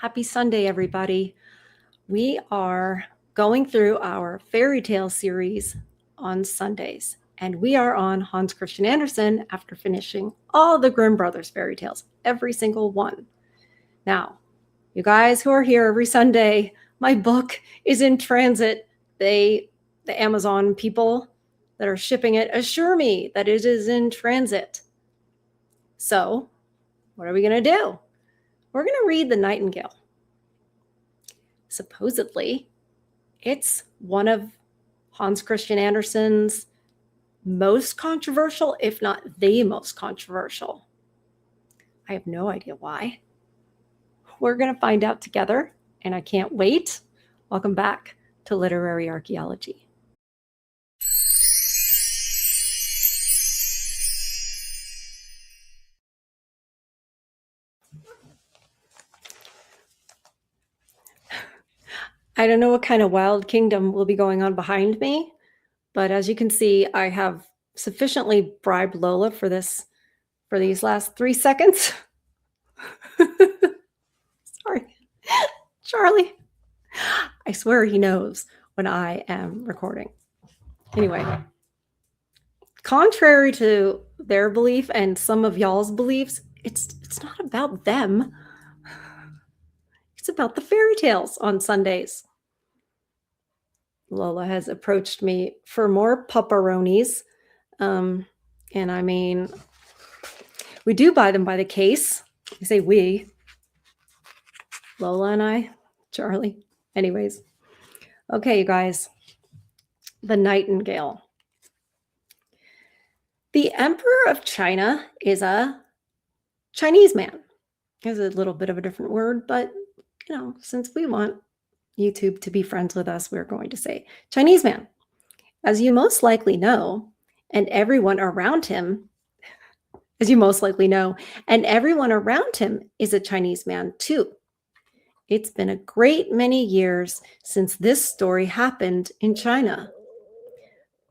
Happy Sunday, everybody. We are going through our fairy tale series on Sundays, and we are on Hans Christian Andersen after finishing all the Grimm Brothers fairy tales, every single one. Now, you guys who are here every Sunday, my book is in transit. The Amazon people that are shipping it assure me that it is in transit. So, what are we going to do? We're going to read The Nightingale. Supposedly, it's one of Hans Christian Andersen's most controversial, if not the most controversial. I have no idea why. We're going to find out together, and I can't wait. Welcome back to Literary Archaeology. I don't know what kind of wild kingdom will be going on behind me, but as you can see, I have sufficiently bribed Lola for these last 3 seconds. Sorry, Charlie. I swear he knows when I am recording. Anyway, contrary to their belief and some of y'all's beliefs, it's not about them. It's about the fairy tales on Sundays. Lola has approached me for more pepperonis. And I mean, we do buy them by the case. I say we. Lola and I, Charlie. Anyways. Okay, you guys. The Nightingale. The Emperor of China is a Chinese man. It's a little bit of a different word, but since we want YouTube to be friends with us, we're going to say Chinese man. As you most likely know, and everyone around him is a Chinese man too. It's been a great many years since this story happened in China.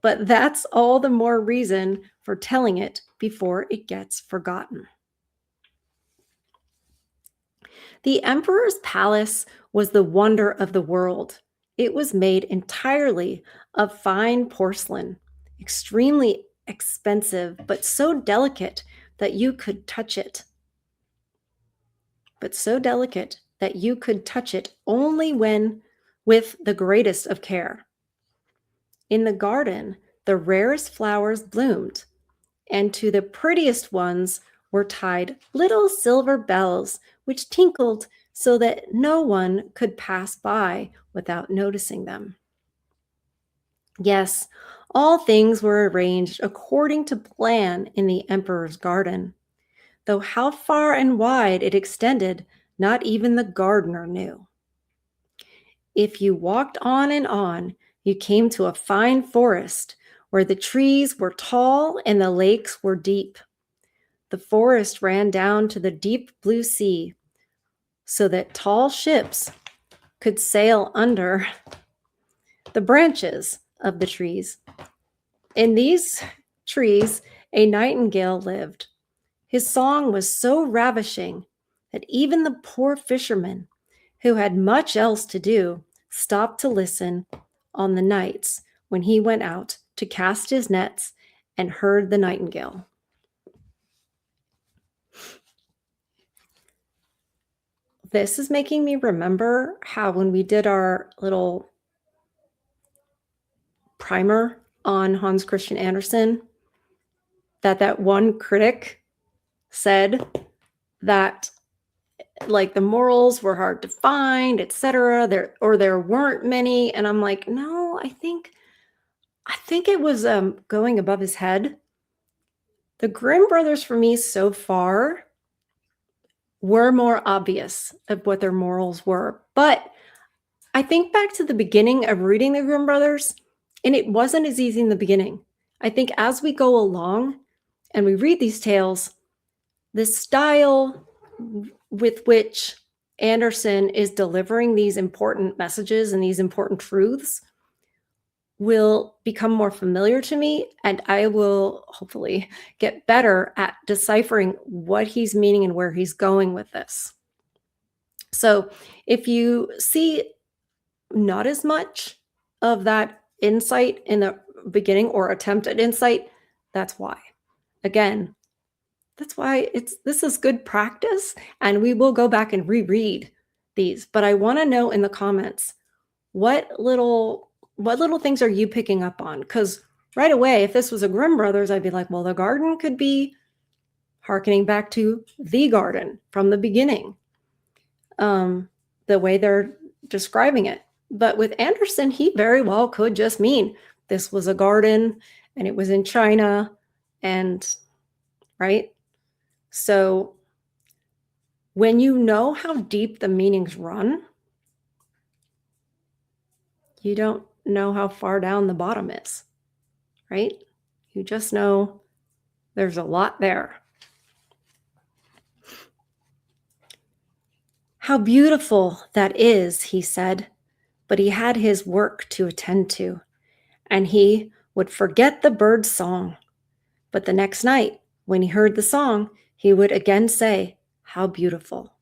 But that's all the more reason for telling it before it gets forgotten. The emperor's palace was the wonder of the world. It was made entirely of fine porcelain, extremely expensive, but so delicate that you could touch it. Only with the greatest of care. In the garden, the rarest flowers bloomed, and to the prettiest ones were tied little silver bells, which tinkled so that no one could pass by without noticing them. Yes, all things were arranged according to plan in the emperor's garden, though how far and wide it extended, not even the gardener knew. If you walked on and on, you came to a fine forest where the trees were tall and the lakes were deep. The forest ran down to the deep blue sea, so that tall ships could sail under the branches of the trees. In these trees, a nightingale lived. His song was so ravishing that even the poor fishermen, who had much else to do, stopped to listen on the nights when he went out to cast his nets and heard the nightingale. This is making me remember how when we did our little primer on Hans Christian Andersen, that one critic said that like the morals were hard to find, etc. There weren't many, and I'm like, no, I think it was going above his head. The Grimm brothers for me so far were more obvious of what their morals were, but I think back to the beginning of reading the Grimm brothers, and it wasn't as easy in the beginning. I think as we go along and we read these tales, the style with which Andersen is delivering these important messages and these important truths will become more familiar to me, and I will hopefully get better at deciphering what he's meaning and where he's going with this. So if you see not as much of that insight in the beginning or attempt at insight, that's why. Again, that's why this is good practice, and we will go back and reread these. But I want to know in the comments what little things are you picking up on? Because right away, if this was a Grimm Brothers, I'd be like, well, the garden could be hearkening back to the garden from the beginning, the way they're describing it. But with Andersen, he very well could just mean this was a garden and it was in China, and right. So when you know how deep the meanings run, you don't know how far down the bottom is, right? You just know there's a lot there. How beautiful that is, he said, but he had his work to attend to, and he would forget the bird's song. But the next night, when he heard the song, he would again say, how beautiful.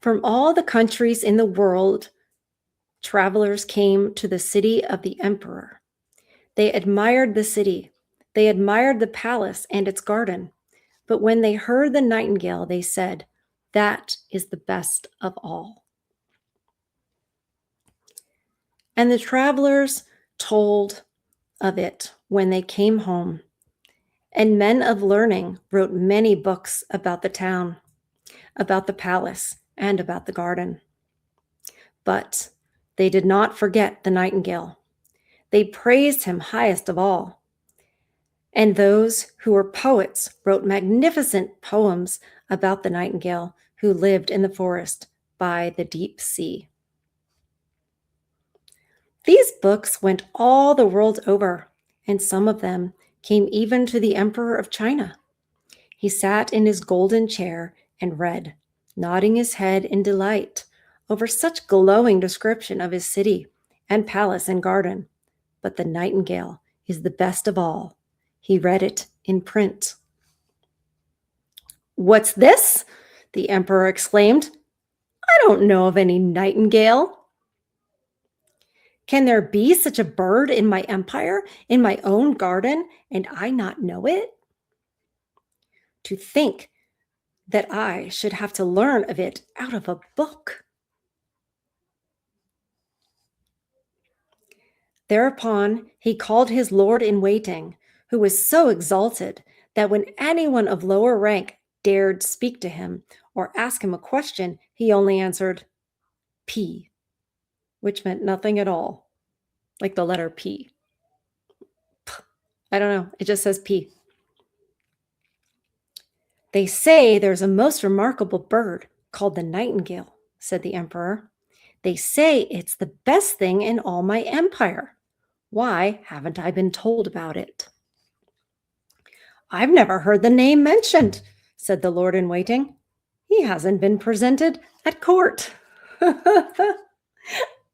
From all the countries in the world, travelers came to the city of the emperor. They admired the city. They admired the palace and its garden. But when they heard the nightingale, they said, that is the best of all. And the travelers told of it when they came home. And men of learning wrote many books about the town, about the palace, and about the garden. But they did not forget the nightingale. They praised him highest of all. And those who were poets wrote magnificent poems about the nightingale who lived in the forest by the deep sea. These books went all the world over, and some of them came even to the Emperor of China. He sat in his golden chair and read, nodding his head in delight over such glowing description of his city and palace and garden. But the nightingale is the best of all. He read it in print. What's this? The emperor exclaimed. I don't know of any nightingale. Can there be such a bird in my empire, in my own garden, and I not know it? To think that I should have to learn of it out of a book. Thereupon he called his lord-in-waiting, who was so exalted that when anyone of lower rank dared speak to him or ask him a question, he only answered P, which meant nothing at all, like the letter P. I don't know, it just says P. They say there's a most remarkable bird called the nightingale, said the emperor. They say it's the best thing in all my empire. Why haven't I been told about it? I've never heard the name mentioned, said the lord-in-waiting. He hasn't been presented at court.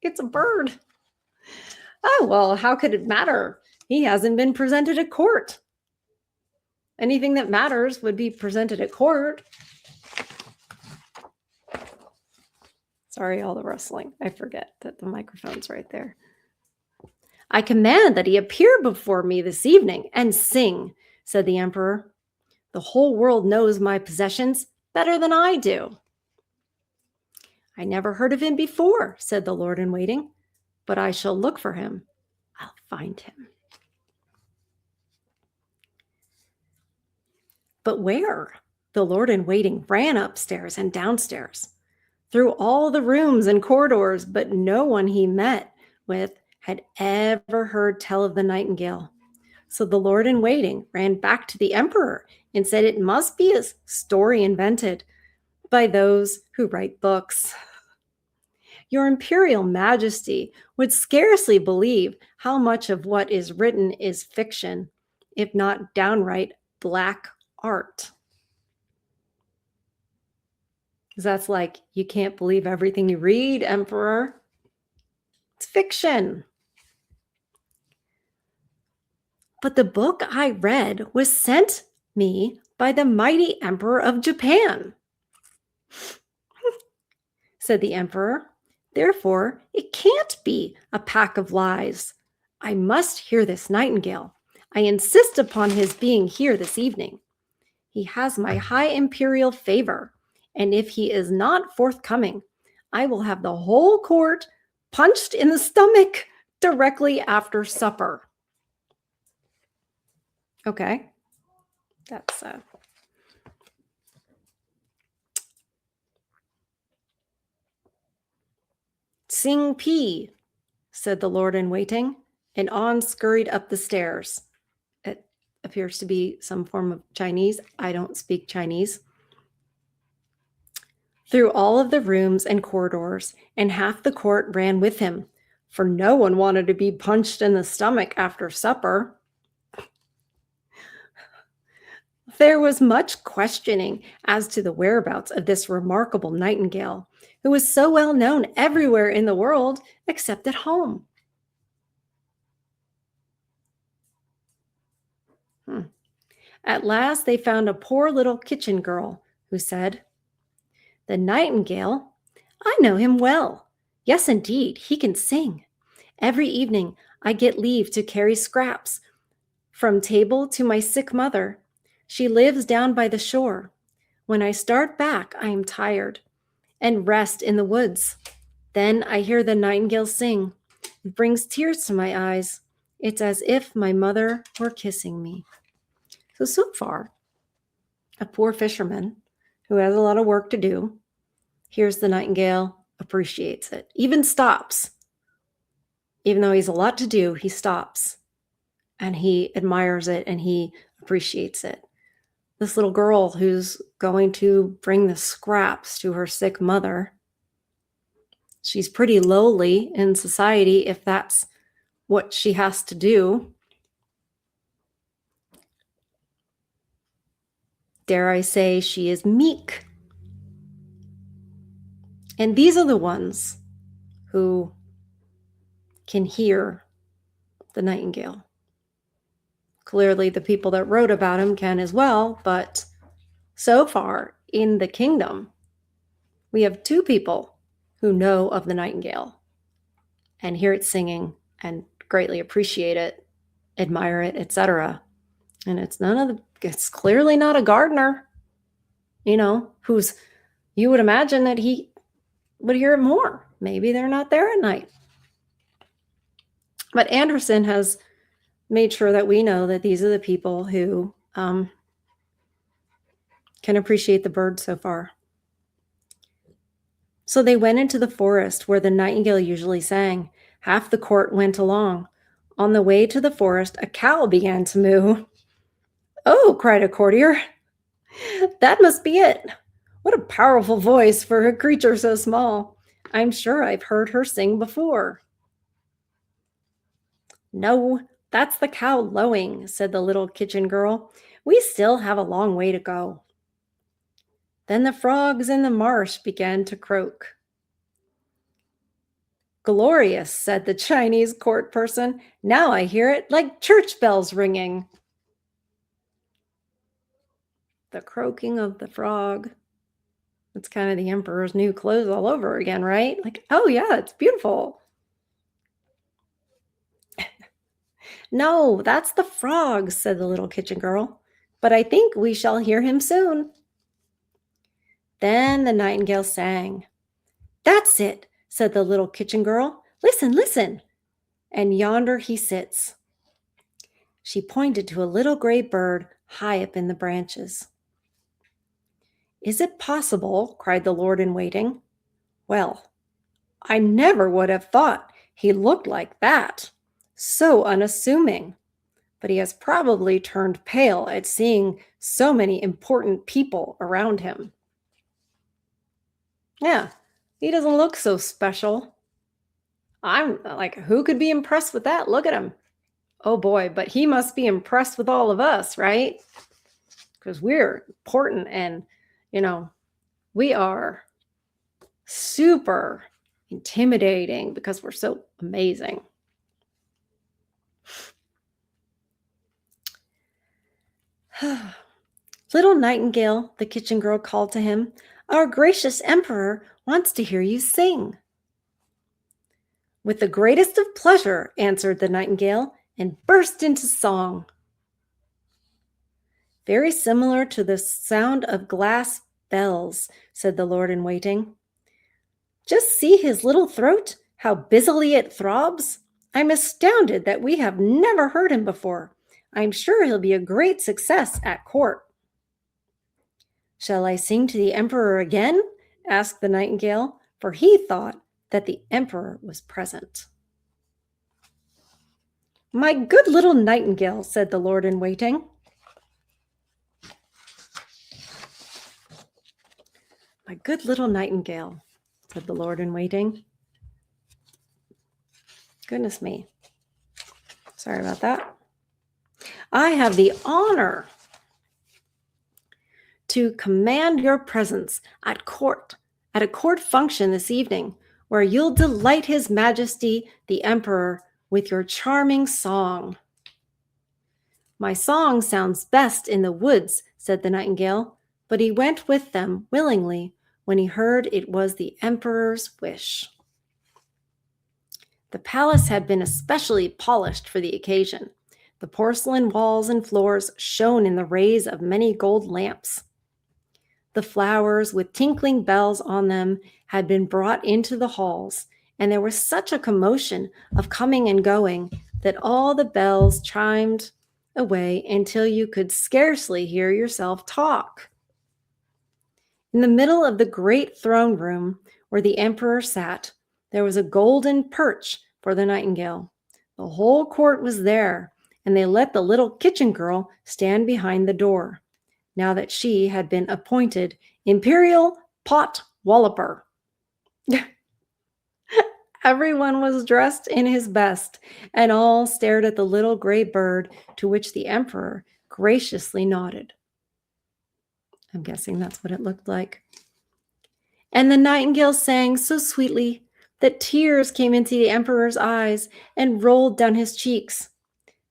It's a bird. Oh, well, how could it matter? He hasn't been presented at court. Anything that matters would be presented at court. Sorry, all the rustling. I forget that the microphone's right there. I command that he appear before me this evening and sing, said the emperor. The whole world knows my possessions better than I do. I never heard of him before, said the lord-in-waiting, but I shall look for him. I'll find him. But where? The lord-in-waiting ran upstairs and downstairs, through all the rooms and corridors, but no one he met with had ever heard tell of the nightingale. So the lord-in-waiting ran back to the emperor and said it must be a story invented by those who write books. Your imperial majesty would scarcely believe how much of what is written is fiction, if not downright black art. That's like, you can't believe everything you read, emperor. It's fiction. But the book I read was sent me by the mighty emperor of Japan. said the emperor. Therefore, it can't be a pack of lies. I must hear this nightingale. I insist upon his being here this evening. He has my high imperial favor, and if he is not forthcoming, I will have the whole court punched in the stomach directly after supper. Okay, that's Sing Pi, said the lord in waiting, and on scurried up the stairs. It appears to be some form of Chinese. I don't speak Chinese. Through all of the rooms and corridors, and half the court ran with him, for no one wanted to be punched in the stomach after supper. There was much questioning as to the whereabouts of this remarkable nightingale, who was so well known everywhere in the world except at home. At last they found a poor little kitchen girl who said, "The nightingale, I know him well. Yes, indeed, he can sing. Every evening I get leave to carry scraps from table to my sick mother. She lives down by the shore. When I start back, I am tired and rest in the woods. Then I hear the nightingale sing. It brings tears to my eyes. It's as if my mother were kissing me." So far, a poor fisherman who has a lot of work to do hears the nightingale, appreciates it, even stops. Even though he's a lot to do, he stops and he admires it and he appreciates it. This little girl who's going to bring the scraps to her sick mother, she's pretty lowly in society if that's what she has to do. Dare I say she is meek. And these are the ones who can hear the nightingale. Clearly, the people that wrote about him can as well, but so far in the kingdom, we have two people who know of the nightingale and hear it singing and greatly appreciate it, admire it, etc. And it's clearly not a gardener, who's, you would imagine that he would hear it more. Maybe they're not there at night. But Andersen has made sure that we know that these are the people who can appreciate the bird so far. So they went into the forest where the nightingale usually sang. Half the court went along. On the way to the forest, a cow began to moo. "Oh," cried a courtier, "that must be it. What a powerful voice for a creature so small. I'm sure I've heard her sing before." "No, that's the cow lowing," said the little kitchen girl. "We still have a long way to go." Then the frogs in the marsh began to croak. "Glorious," said the Chinese court person. "Now I hear it like church bells ringing." The croaking of the frog. It's kind of the emperor's new clothes all over again, right? Like, oh yeah, it's beautiful. "No, that's the frog," said the little kitchen girl. "But I think we shall hear him soon." Then the nightingale sang. "That's it," said the little kitchen girl. "Listen, listen. And yonder he sits." She pointed to a little gray bird high up in the branches. "Is it possible?" cried the lord in waiting. "Well, I never would have thought he looked like that. So unassuming. But he has probably turned pale at seeing so many important people around him." Yeah, he doesn't look so special. I'm like, who could be impressed with that? Look at him. Oh boy, but he must be impressed with all of us, right? Because we're important and, we are super intimidating because we're so amazing. "Little nightingale," the kitchen girl called to him, Our gracious emperor wants to hear you sing." "With the greatest of pleasure," answered the nightingale, and burst into song. "Very similar to the sound of glass bells," said the lord in waiting. "Just see his little throat, how busily it throbs. I'm astounded that we have never heard him before. I'm sure he'll be a great success at court." "Shall I sing to the emperor again?" asked the nightingale, for he thought that the emperor was present. "My good little nightingale," said the lord in waiting. "My good little nightingale," said the lord in waiting. Goodness me. Sorry about that. "I have the honor to command your presence at a court function this evening, where you'll delight His Majesty the Emperor with your charming song." "My song sounds best in the woods," said the nightingale, but he went with them willingly when he heard it was the emperor's wish. The palace had been especially polished for the occasion. The porcelain walls and floors shone in the rays of many gold lamps. The flowers with tinkling bells on them had been brought into the halls, and there was such a commotion of coming and going that all the bells chimed away until you could scarcely hear yourself talk. In the middle of the great throne room where the emperor sat, there was a golden perch for the nightingale. The whole court was there, and they let the little kitchen girl stand behind the door, now that she had been appointed imperial pot walloper. Everyone was dressed in his best, and all stared at the little gray bird, to which the emperor graciously nodded. I'm guessing that's what it looked like. And the nightingale sang so sweetly that tears came into the emperor's eyes and rolled down his cheeks.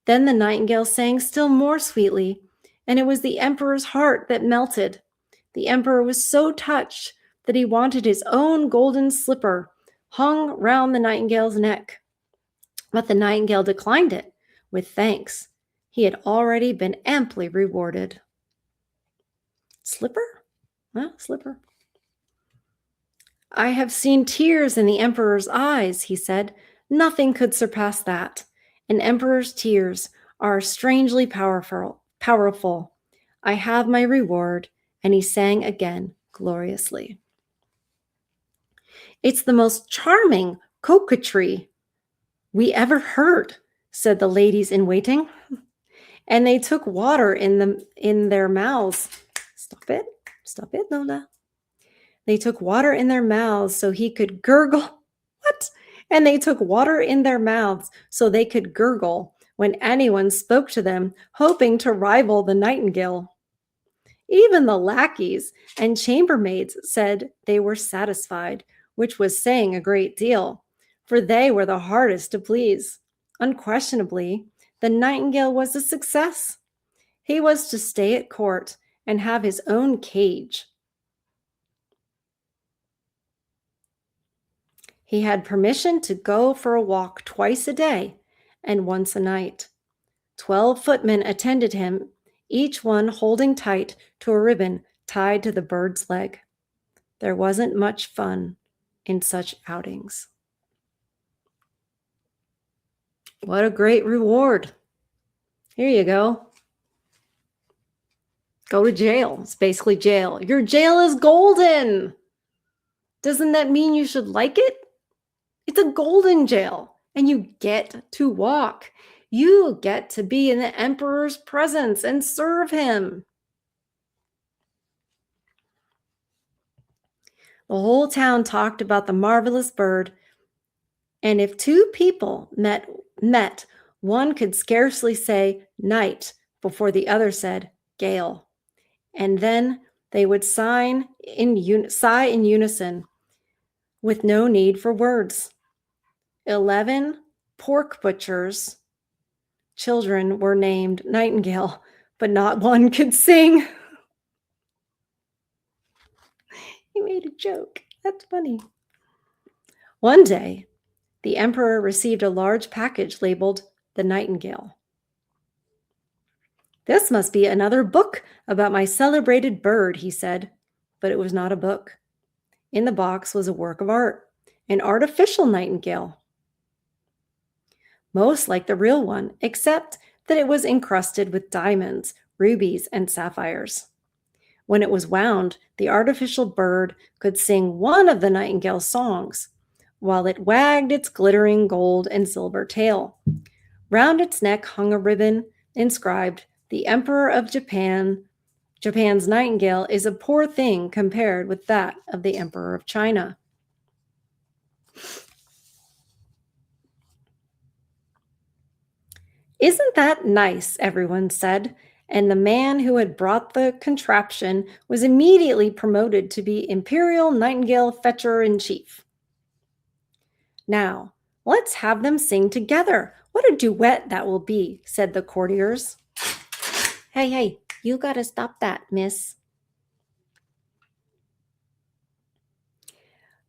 Then the nightingale sang still more sweetly, and it was the emperor's heart that melted. The emperor was so touched that he wanted his own golden slipper hung round the nightingale's neck. But the nightingale declined it with thanks. He had already been amply rewarded. Slipper? Well, slipper. "I have seen tears in the emperor's eyes," he said. "Nothing could surpass that. An emperor's tears are strangely powerful. I have my reward," and he sang again gloriously. "It's the most charming coquetry we ever heard," said the ladies in waiting, and they took water in their mouths. Stop it, Lola. They took water in their mouths so he could gurgle. What? And they took water in their mouths so they could gurgle when anyone spoke to them, hoping to rival the nightingale. Even the lackeys and chambermaids said they were satisfied, which was saying a great deal, for they were the hardest to please. Unquestionably, the nightingale was a success. He was to stay at court and have his own cage. He had permission to go for a walk twice a day and once a night. 12 footmen attended him, each one holding tight to a ribbon tied to the bird's leg. There wasn't much fun in such outings. What a great reward. Here you go. Go to jail. It's basically jail. Your jail is golden. Doesn't that mean you should like it? It's a golden jail, and you get to walk. You get to be in the emperor's presence and serve him. The whole town talked about the marvelous bird, and if two people met, one could scarcely say night before the other said gale, and then they would sigh in unison with no need for words. 11 pork butchers' children were named Nightingale, but not one could sing. He made a joke. That's funny. One day, the emperor received a large package labeled The Nightingale. This must be another book about my celebrated bird, he said. But it was not a book. In the box was a work of art, an artificial nightingale. Most like the real one, except that it was encrusted with diamonds, rubies, and sapphires. When it was wound, the artificial bird could sing one of the nightingale's songs, while it wagged its glittering gold and silver tail. Round its neck hung a ribbon inscribed, "The Emperor of Japan. Japan's nightingale is a poor thing compared with that of the Emperor of China." "Isn't that nice?" everyone said, and the man who had brought the contraption was immediately promoted to be Imperial Nightingale Fetcher-in-Chief. "Now, let's have them sing together. What a duet that will be," said the courtiers. Hey, you gotta stop that, miss.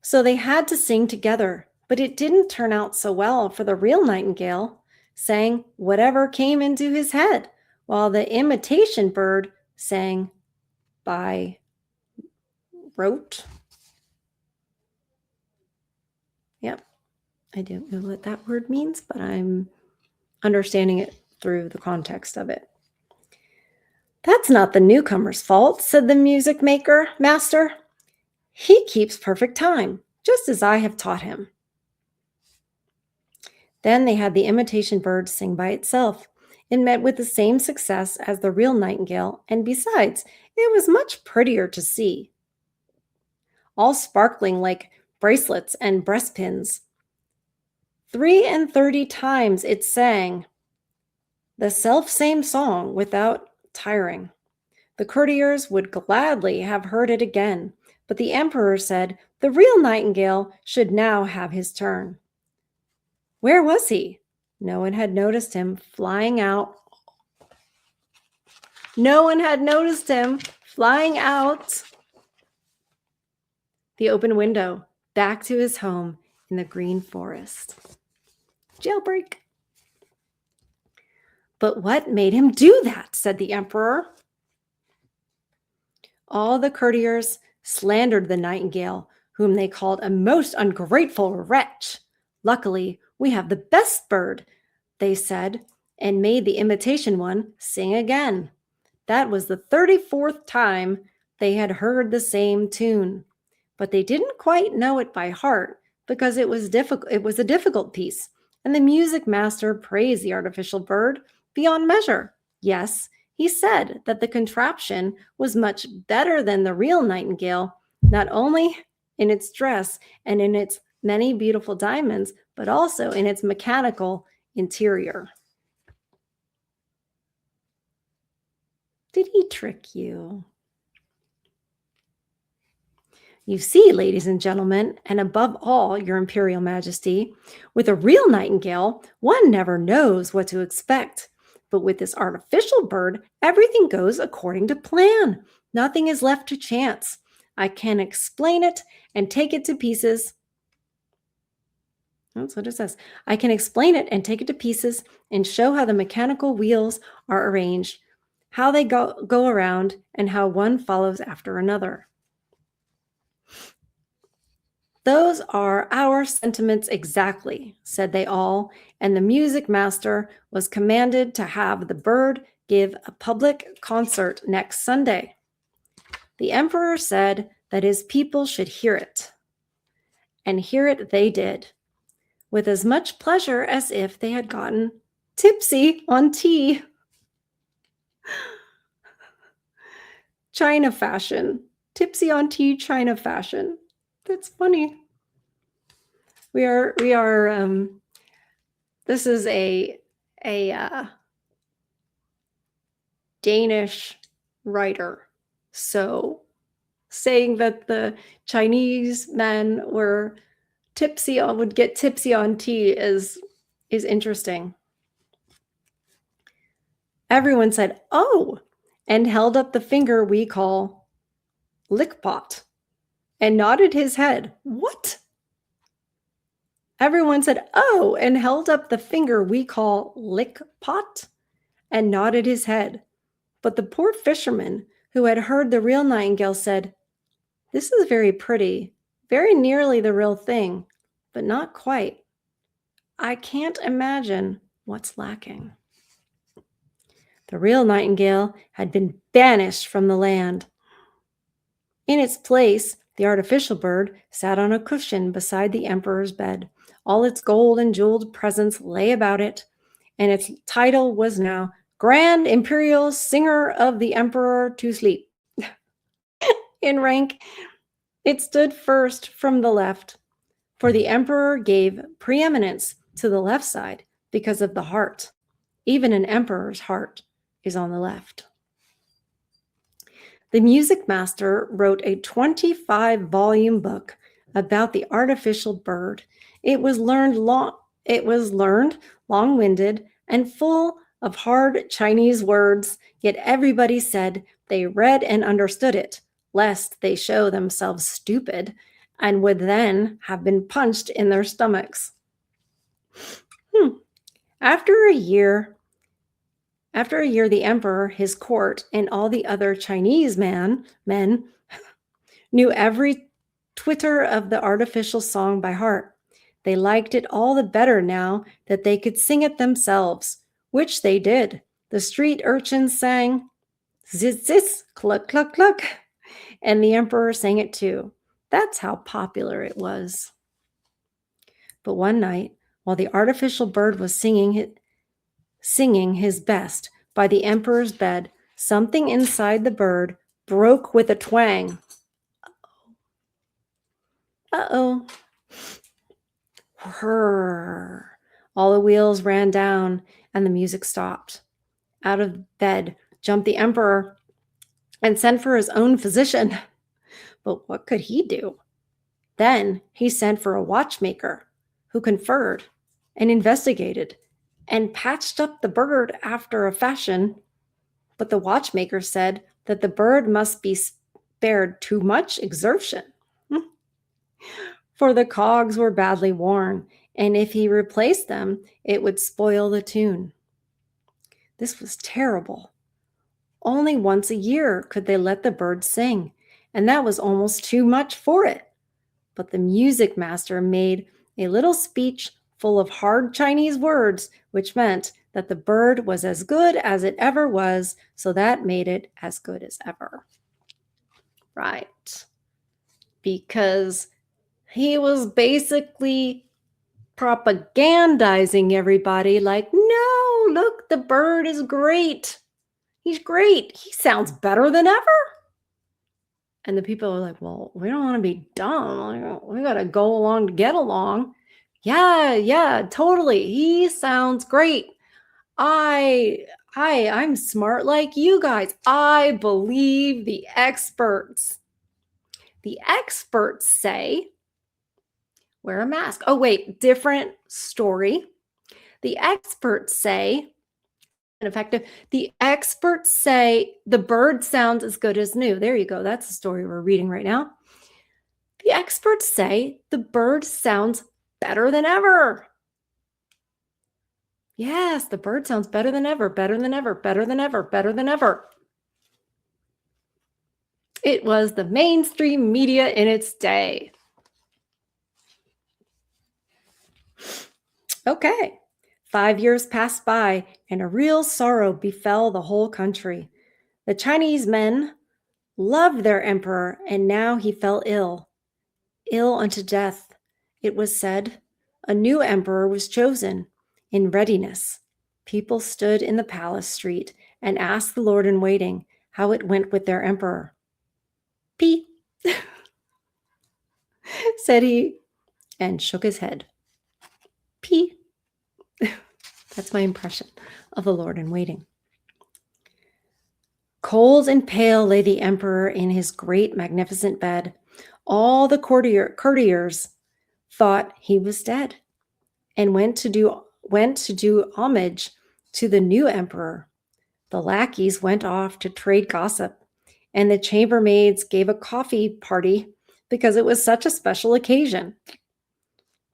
So they had to sing together, but it didn't turn out so well, for the real nightingale sang whatever came into his head, while the imitation bird sang by rote. Yep, I don't know what that word means, but I'm understanding it through the context of it. "That's not the newcomer's fault," said the music master. "He keeps perfect time, just as I have taught him." Then they had the imitation bird sing by itself. It met with the same success as the real nightingale, and besides, it was much prettier to see, all sparkling like bracelets and breastpins. 33 times it sang the self-same song without tiring. The courtiers would gladly have heard it again, but the emperor said the real nightingale should now have his turn. Where was he? No one had noticed him flying out. The open window, back to his home in the green forest. Jailbreak. "But what made him do that?" said the emperor. All the courtiers slandered the nightingale, whom they called a most ungrateful wretch. "Luckily, we have the best bird," they said, and made the imitation one sing again. That was the 34th time they had heard the same tune, but they didn't quite know it by heart because it was a difficult piece, and the music master praised the artificial bird beyond measure. Yes, he said that the contraption was much better than the real nightingale, not only in its dress and in its many beautiful diamonds, but also in its mechanical interior. Did he trick you? You see, ladies and gentlemen, and above all, your Imperial Majesty, with a real nightingale, one never knows what to expect. But with this artificial bird, everything goes according to plan. Nothing is left to chance. I can explain it and take it to pieces. That's what it says. I can explain it and take it to pieces and show how the mechanical wheels are arranged, how they go around, and how one follows after another. Those are our sentiments exactly, said they all, and the music master was commanded to have the bird give a public concert next Sunday. The emperor said that his people should hear it, and hear it they did, with as much pleasure as if they had gotten tipsy on tea. China fashion. Tipsy on tea, China fashion. That's funny. This is a Danish writer. So saying that the Chinese men would get tipsy on tea is interesting. Everyone said, "Oh," and held up the finger we call lickpot. and nodded his head. What? Everyone said, oh, and held up the finger we call lick pot and nodded his head. But the poor fisherman, who had heard the real nightingale, said, this is very pretty, very nearly the real thing, but not quite. I can't imagine what's lacking. The real nightingale had been banished from the land. In its place, the artificial bird sat on a cushion beside the emperor's bed. All its gold and jeweled presents lay about it, and its title was now Grand Imperial Singer of the Emperor to Sleep. In rank, it stood first from the left, for the emperor gave preeminence to the left side because of the heart. Even an emperor's heart is on the left. The music master wrote a 25-volume book about the artificial bird. It was learned long-winded, and full of hard Chinese words, yet everybody said they read and understood it, lest they show themselves stupid and would then have been punched in their stomachs. After a year, the emperor, his court, and all the other Chinese men knew every twitter of the artificial song by heart. They liked it all the better now that they could sing it themselves, which they did. The street urchins sang, zis, zis, cluck, cluck, cluck, and the emperor sang it too. That's how popular it was. But one night, while the artificial bird was singing his best by the emperor's bed, something inside the bird broke with a twang. Uh-oh. Whirr. All the wheels ran down and the music stopped. Out of bed jumped the emperor and sent for his own physician. But what could he do? Then he sent for a watchmaker who conferred and investigated and patched up the bird after a fashion. But the watchmaker said that the bird must be spared too much exertion, for the cogs were badly worn, and if he replaced them, it would spoil the tune. This was terrible. Only once a year could they let the bird sing, and that was almost too much for it. But the music master made a little speech full of hard Chinese words, which meant that the bird was as good as it ever was, so that made it as good as ever. Right. Because he was basically propagandizing everybody like, no, look, the bird is great. He's great. He sounds better than ever. And the people are like, well, we don't want to be dumb. We got to go along to get along. Yeah, totally. He sounds great. I'm smart like you guys. I believe the experts. The experts say, wear a mask. Oh, wait, different story. The experts say, ineffective. The experts say the bird sounds as good as new. There you go. That's the story we're reading right now. The experts say the bird sounds better than ever. Yes, the bird sounds better than ever, better than ever, better than ever, better than ever. It was the mainstream media in its day. Okay. 5 years passed by, and a real sorrow befell the whole country. The Chinese men loved their emperor, and now he fell ill unto death. It was said a new emperor was chosen in readiness. People stood in the palace street and asked the Lord in waiting how it went with their emperor. P, said he, and shook his head. P. That's my impression of the Lord in waiting. Cold and pale lay the emperor in his great magnificent bed. All the courtiers thought he was dead and went to do homage to the new emperor. The lackeys went off to trade gossip, and the chambermaids gave a coffee party because it was such a special occasion.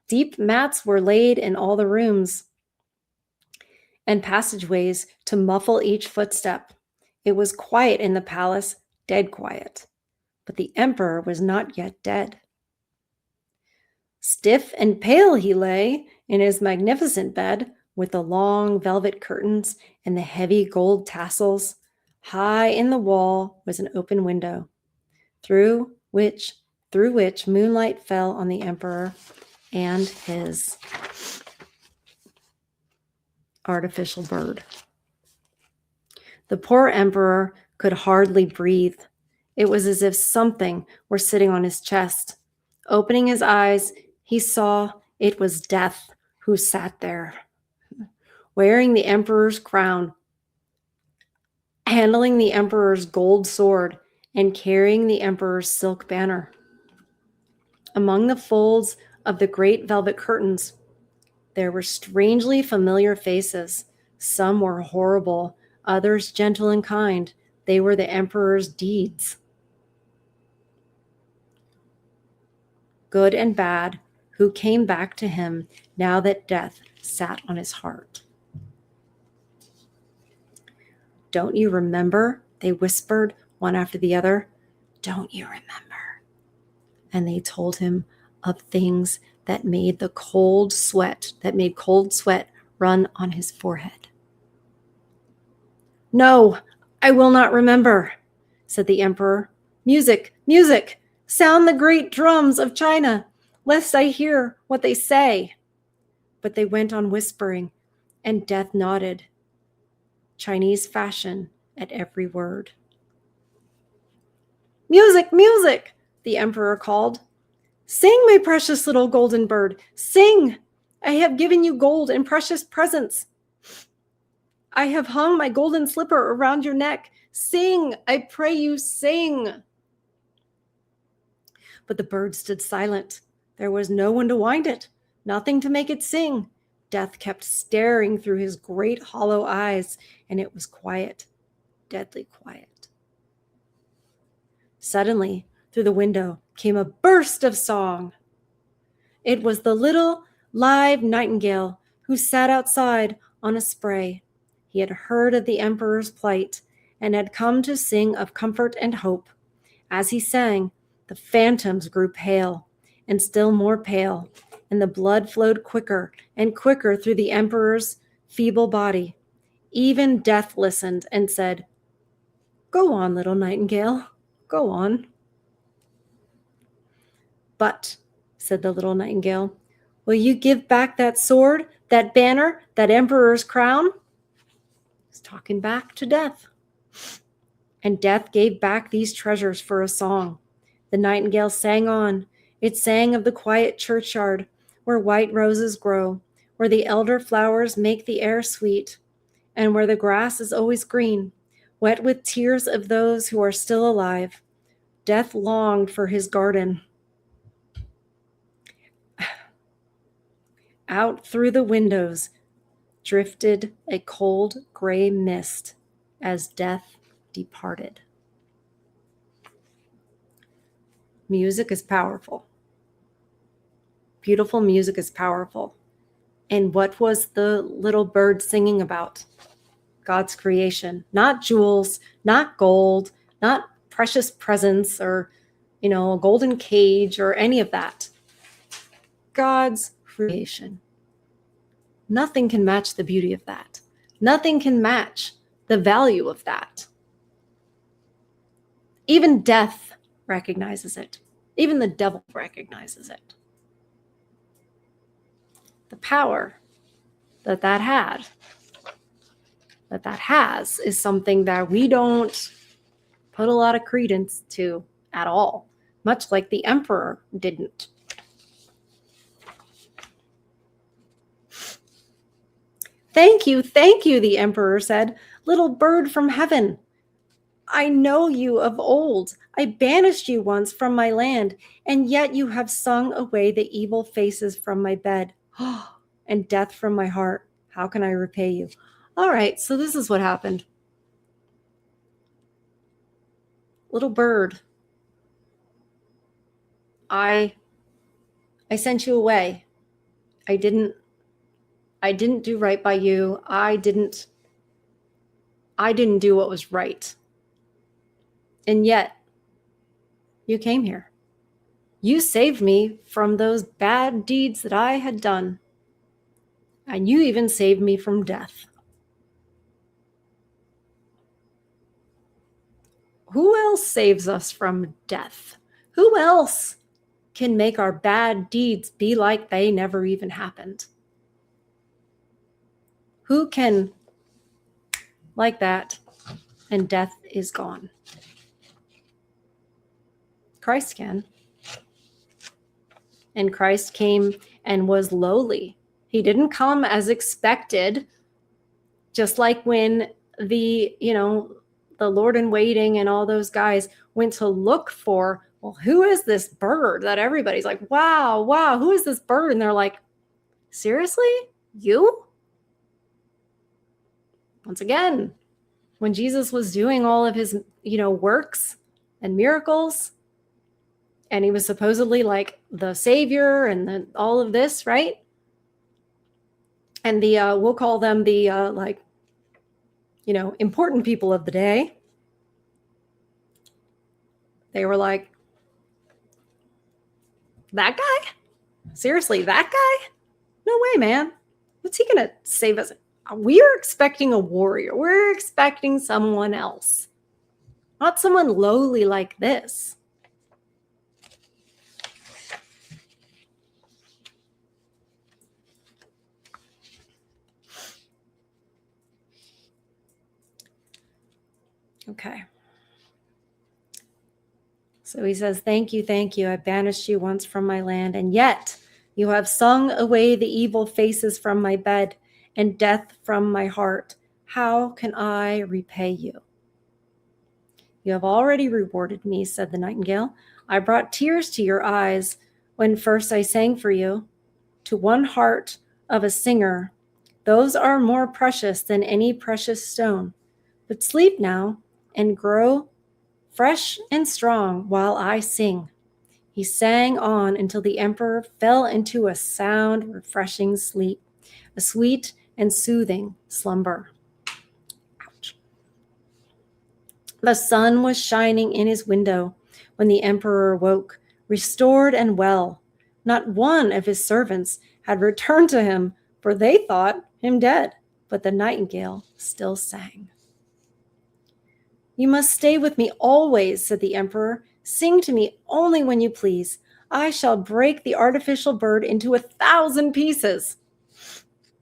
Deep mats were laid in all the rooms and passageways to muffle each footstep. It was quiet in the palace, dead quiet. But the emperor was not yet dead. Stiff and pale he lay in his magnificent bed, with the long velvet curtains and the heavy gold tassels. High in the wall was an open window, through which moonlight fell on the emperor and his artificial bird. The poor emperor could hardly breathe. It was as if something were sitting on his chest. Opening his eyes, he saw it was Death who sat there, wearing the emperor's crown, handling the emperor's gold sword, and carrying the emperor's silk banner. Among the folds of the great velvet curtains, there were strangely familiar faces. Some were horrible, others gentle and kind. They were the emperor's deeds. Good and bad, who came back to him now that death sat on his heart. Don't you remember? They whispered one after the other. Don't you remember? And they told him of things that made cold sweat run on his forehead. No, I will not remember, said the emperor. Music, music, sound the great drums of China, lest I hear what they say. But they went on whispering, and Death nodded, Chinese fashion, at every word. Music, music, the emperor called. Sing, my precious little golden bird, sing! I have given you gold and precious presents. I have hung my golden slipper around your neck. Sing, I pray you, sing. But the bird stood silent. There was no one to wind it, nothing to make it sing. Death kept staring through his great hollow eyes, and it was quiet, deadly quiet. Suddenly, through the window, came a burst of song. It was the little live nightingale who sat outside on a spray. He had heard of the emperor's plight and had come to sing of comfort and hope. As he sang, the phantoms grew pale and still more pale, and the blood flowed quicker and quicker through the emperor's feeble body. Even Death listened and said, Go on, little nightingale, go on. But, said the little nightingale, will you give back that sword, that banner, that emperor's crown? He's talking back to Death. And Death gave back these treasures for a song. The nightingale sang on. It sang of the quiet churchyard where white roses grow, where the elder flowers make the air sweet, and where the grass is always green, wet with tears of those who are still alive. Death longed for his garden. Out through the windows drifted a cold gray mist as Death departed. Music is powerful. Beautiful music is powerful. And what was the little bird singing about? God's creation, not jewels, not gold, not precious presents or, a golden cage or any of that. God's creation. Nothing can match the beauty of that. Nothing can match the value of that. Even Death recognizes it. Even the devil recognizes it. The power that has is something that we don't put a lot of credence to at all, much like the emperor didn't. Thank you, the emperor said. Little bird from heaven, I know you of old. I banished you once from my land, and yet you have sung away the evil faces from my bed, and death from my heart. How can I repay you? All right, so this is what happened. Little bird I sent you away. I didn't do right by you. I didn't do what was right. And yet, you came here. You saved me from those bad deeds that I had done. And you even saved me from death. Who else saves us from death? Who else can make our bad deeds be like they never even happened? Who can, like that, and death is gone? Christ can. And Christ came and was lowly. He didn't come as expected, just like when the Lord in Waiting and all those guys went to look for, well, who is this bird that everybody's like, wow, who is this bird? And they're like, seriously? You? Once again, when Jesus was doing all of his, works and miracles, and he was supposedly like the savior and all of this, right? And the we'll call them the important people of the day. They were like, that guy? Seriously, that guy? No way, man. What's he gonna save us? We're expecting a warrior. We're expecting someone else, not someone lowly like this. Okay. So he says, thank you. I banished you once from my land, and yet you have sung away the evil faces from my bed and death from my heart. How can I repay you? You have already rewarded me, said the nightingale. I brought tears to your eyes when first I sang for you. To one heart of a singer, those are more precious than any precious stone. But sleep now and grow fresh and strong while I sing. He sang on until the emperor fell into a sound, refreshing sleep, a sweet and soothing slumber. Ouch. The sun was shining in his window when the emperor woke, restored and well. Not one of his servants had returned to him, for they thought him dead, but the nightingale still sang. You must stay with me always, said the emperor. Sing to me only when you please. I shall break the artificial bird into 1,000 pieces.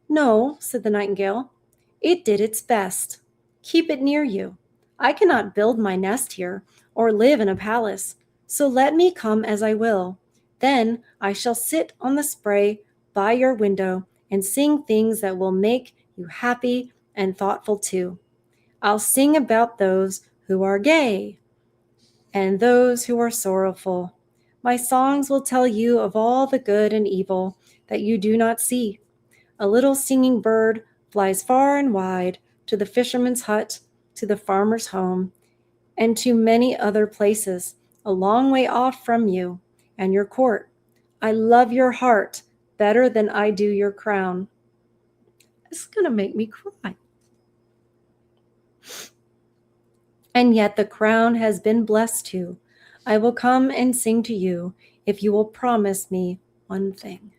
No, said the nightingale. It did its best. Keep it near you. I cannot build my nest here or live in a palace, so let me come as I will. Then I shall sit on the spray by your window and sing things that will make you happy and thoughtful too. I'll sing about those who are gay and those who are sorrowful. My songs will tell you of all the good and evil that you do not see. A little singing bird flies far and wide to the fisherman's hut, to the farmer's home, and to many other places, a long way off from you and your court. I love your heart better than I do your crown. This is going to make me cry. And yet the crown has been blessed too. I will come and sing to you if you will promise me one thing.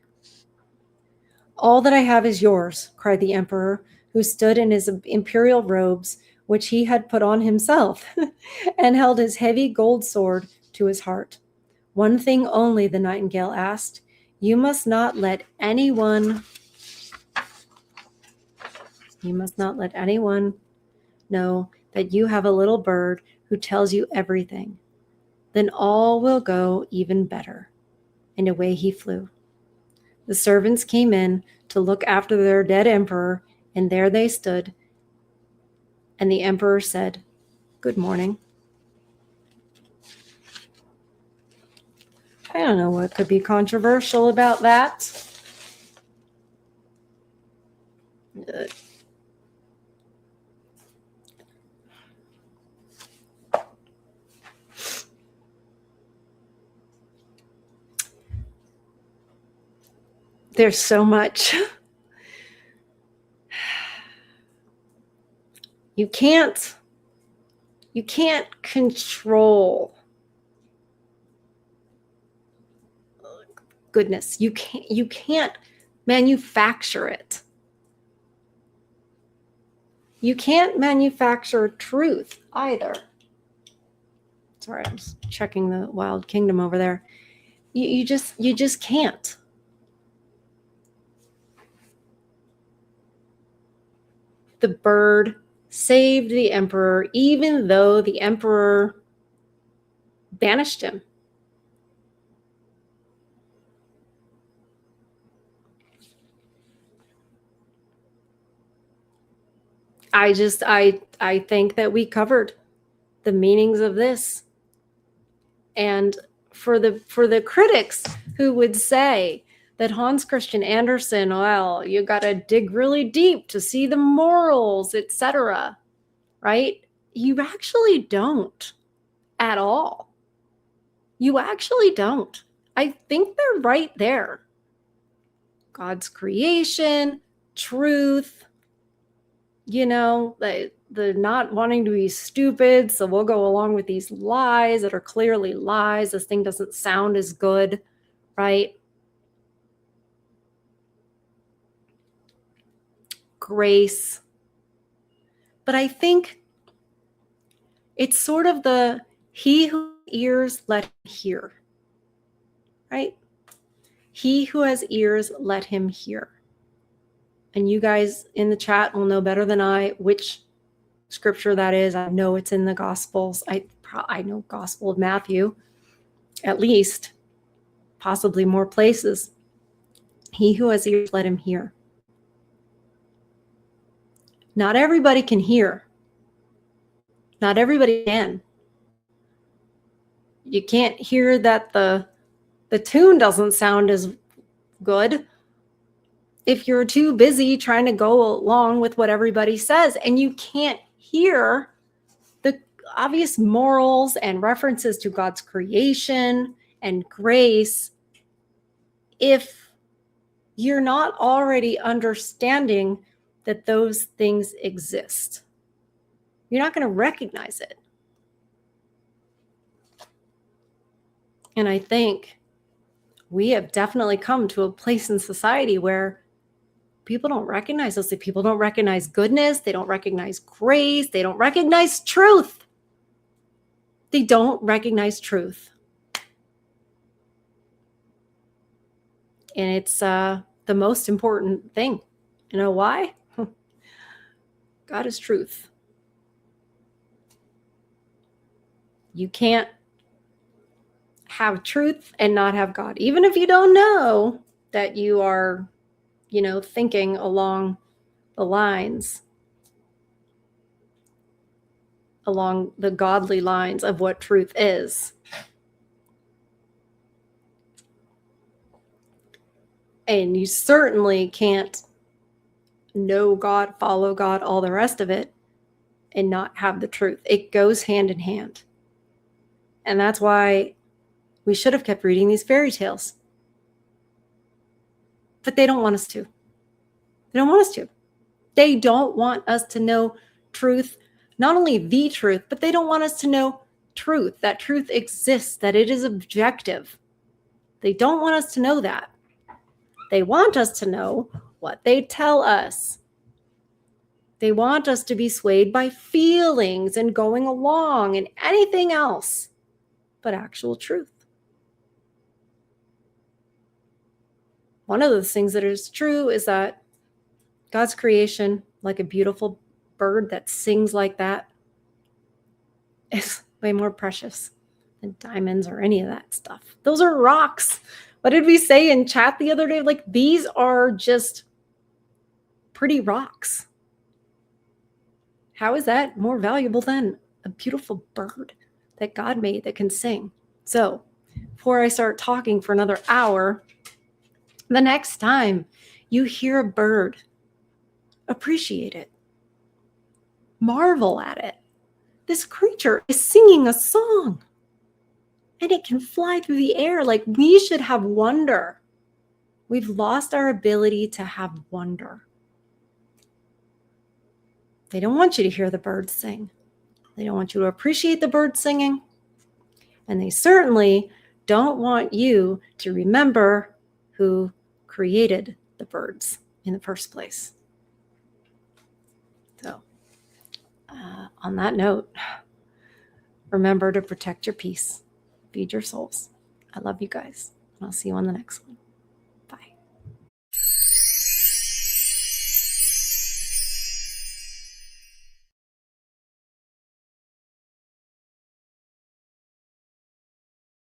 All that I have is yours, cried the emperor, who stood in his imperial robes, which he had put on himself, and held his heavy gold sword to his heart. One thing only, the nightingale asked. You must not let anyone know that you have a little bird who tells you everything. Then all will go even better. And away he flew. The servants came in to look after their dead emperor, and there they stood. And the emperor said, "Good morning." I don't know what could be controversial about that. There's so much. You can't control goodness. You can't manufacture it. You can't manufacture truth either. Sorry, I'm just checking the wild kingdom over there. You just can't. The bird saved the emperor, even though the emperor banished him. I think that we covered the meanings of this. And for the critics who would say that Hans Christian Andersen, well, you got to dig really deep to see the morals, etc., right? You actually don't at all. You actually don't. I think they're right there. God's creation, truth, the not wanting to be stupid, so we'll go along with these lies that are clearly lies. This thing doesn't sound as good, right? Grace. But I think it's sort of the he who has ears, let him hear, right? He who has ears, let him hear. And you guys in the chat will know better than I which scripture that is. I know it's in the Gospels. I know Gospel of Matthew, at least, possibly more places. He who has ears, let him hear. Not everybody can hear. Not everybody can. You can't hear that the tune doesn't sound as good if you're too busy trying to go along with what everybody says, and you can't hear the obvious morals and references to God's creation and grace if you're not already understanding that those things exist. You're not going to recognize it. And I think we have definitely come to a place in society where people don't recognize those. People don't recognize goodness. They don't recognize grace. They don't recognize truth. They don't recognize truth. And it's the most important thing. You know why? God is truth. You can't have truth and not have God. Even if you don't know that you are, thinking along the lines, along the godly lines of what truth is. And you certainly can't know God, follow God, all the rest of it, and not have the truth. It goes hand in hand. And that's why we should have kept reading these fairy tales. But they don't want us to. They don't want us to. They don't want us to know truth, not only the truth, but they don't want us to know truth, that truth exists, that it is objective. They don't want us to know that. They want us to know what they tell us. They want us to be swayed by feelings and going along and anything else but actual truth. One of those things that is true is that God's creation, like a beautiful bird that sings like that, is way more precious than diamonds or any of that stuff. Those are rocks. What did we say in chat the other day? Like, these are just pretty rocks. How is that more valuable than a beautiful bird that God made that can sing? So, before I start talking for another hour, the next time you hear a bird, appreciate it. Marvel at it. This creature is singing a song, and it can fly through the air. Like, we should have wonder We've lost our ability to have wonder. They don't want you to hear the birds sing. They don't want you to appreciate the birds singing. And they certainly don't want you to remember who created the birds in the first place. So, on that note, remember to protect your peace, feed your souls. I love you guys, and I'll see you on the next one.